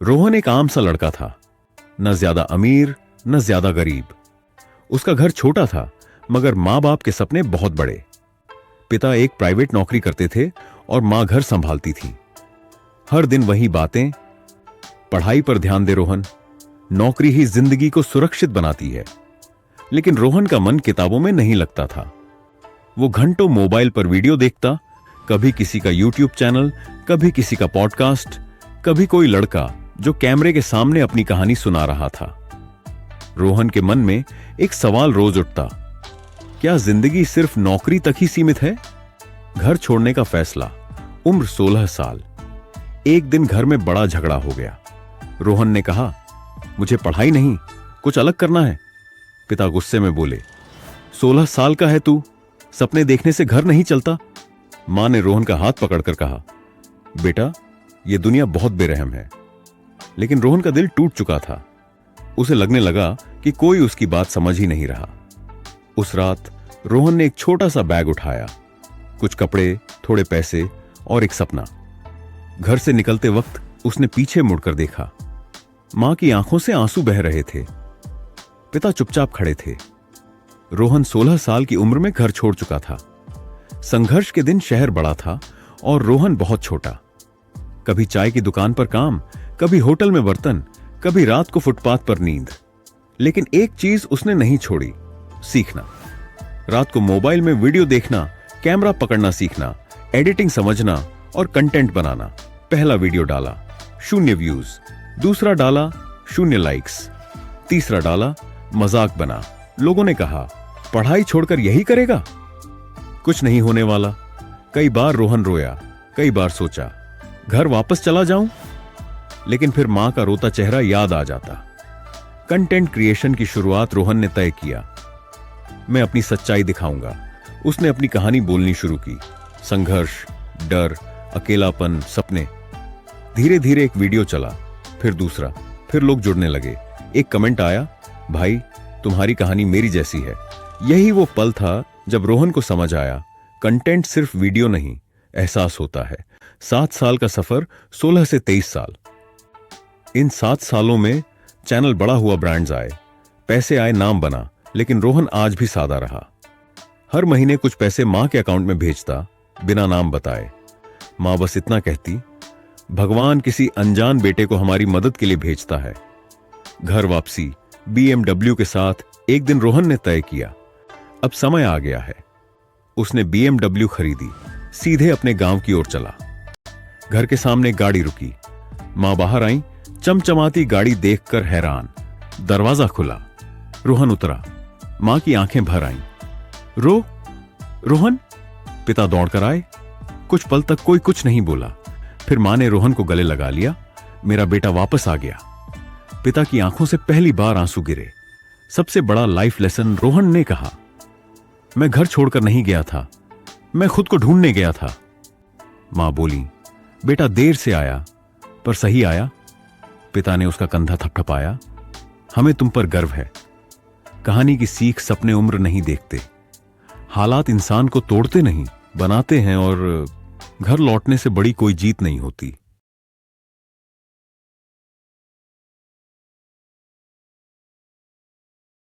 रोहन एक आम सा लड़का था, न ज्यादा अमीर न ज्यादा गरीब। उसका घर छोटा था, मगर मां बाप के सपने बहुत बड़े। पिता एक प्राइवेट नौकरी करते थे और मां घर संभालती थी। हर दिन वही बातें, पढ़ाई पर ध्यान दे रोहन, नौकरी ही जिंदगी को सुरक्षित बनाती है। लेकिन रोहन का मन किताबों में नहीं लगता था। वो घंटों मोबाइल पर वीडियो देखता, कभी किसी का यूट्यूब चैनल, कभी किसी का पॉडकास्ट, कभी कोई लड़का जो कैमरे के सामने अपनी कहानी सुना रहा था। रोहन के मन में एक सवाल रोज उठता, क्या जिंदगी सिर्फ नौकरी तक ही सीमित है? घर छोड़ने का फैसला, उम्र 16 साल। एक दिन घर में बड़ा झगड़ा हो गया। रोहन ने कहा, मुझे पढ़ाई नहीं, कुछ अलग करना है। पिता गुस्से में बोले, 16 साल का है तू, सपने देखने से घर नहीं चलता। मां ने रोहन का हाथ पकड़कर कहा, बेटा, यह दुनिया बहुत बेरहम है। लेकिन रोहन का दिल टूट चुका था। उसे लगने लगा कि कोई उसकी बात समझ ही नहीं रहा। उस रात रोहन ने एक छोटा सा बैग उठाया, कुछ कपड़े, थोड़े पैसे और एक सपना। घर से निकलते वक्त उसने पीछे मुड़कर देखा। मां की आंखों से आंसू बह रहे थे। पिता चुपचाप खड़े थे। रोहन 16 साल की उम्र में घर छोड़ चुका था। संघर्ष के दिन शहर बड़ा था और रोहन बहुत छोटा। कभी चाय की दुकान पर काम, कभी होटल में बर्तन, कभी रात को फुटपाथ पर नींद। लेकिन एक चीज उसने नहीं छोड़ी, सीखना। रात को मोबाइल में वीडियो देखना, कैमरा पकड़ना सीखना, एडिटिंग समझना और कंटेंट बनाना। पहला वीडियो डाला, 0 व्यूज। दूसरा डाला, 0 लाइक्स। तीसरा डाला, मजाक बना। लोगों ने कहा, पढ़ाई छोड़कर यही करेगा? कुछ नहीं होने वाला। कई बार रोहन रोया, कई बार सोचा, घर वापस चला जाऊं? लेकिन फिर मां का रोता चेहरा याद आ जाता। कंटेंट क्रिएशन की शुरुआत रोहन ने तय किया। मैं अपनी सच्चाई दिखाऊंगा। उसने अपनी कहानी बोलनी शुरू की। संघर्ष, डर, अकेलापन, सपने। धीरे धीरे एक वीडियो चला, फिर दूसरा, फिर लोग जुड़ने लगे। एक कमेंट आया, भाई, तुम्हारी कहानी मेरी जैसी है। यही वो पल था जब रोहन को समझ आया, कंटेंट सिर्फ वीडियो नहीं, एहसास होता है। 7 साल का सफर, 16 से 23 साल। इन 7 सालों में चैनल बड़ा हुआ, ब्रांड्स आए, पैसे आए, नाम बना। लेकिन रोहन आज भी सादा रहा। हर महीने कुछ पैसे मां के अकाउंट में भेजता, बिना नाम बताए। मां बस इतना कहती, भगवान किसी अनजान बेटे को हमारी मदद के लिए भेजता है। घर वापसी, BMW के साथ एक दिन रोहन ने तय किया, अब समय आ गया है। उसने BMW खरीदी, सीधे अपने गांव की ओर चला। घर के सामने गाड़ी रुकी। मां बाहर आई, चमचमाती गाड़ी देखकर हैरान। दरवाजा खुला, रोहन उतरा। मां की आंखें भर आईं। रोहन? पिता दौड़कर आए। कुछ पल तक कोई कुछ नहीं बोला। फिर मां ने रोहन को गले लगा लिया। मेरा बेटा वापस आ गया। पिता की आंखों से पहली बार आंसू गिरे। सबसे बड़ा लाइफ लेसन रोहन ने कहा, मैं घर छोड़कर नहीं गया था, मैं खुद को ढूंढने गया था। मां बोली, बेटा देर से आया, पर सही आया। पिता ने उसका कंधा थपथपाया। हमें तुम पर गर्व है। कहानी की सीख, सपने उम्र नहीं देखते। हालात इंसान को तोड़ते नहीं, बनाते हैं। और घर लौटने से बड़ी कोई जीत नहीं होती।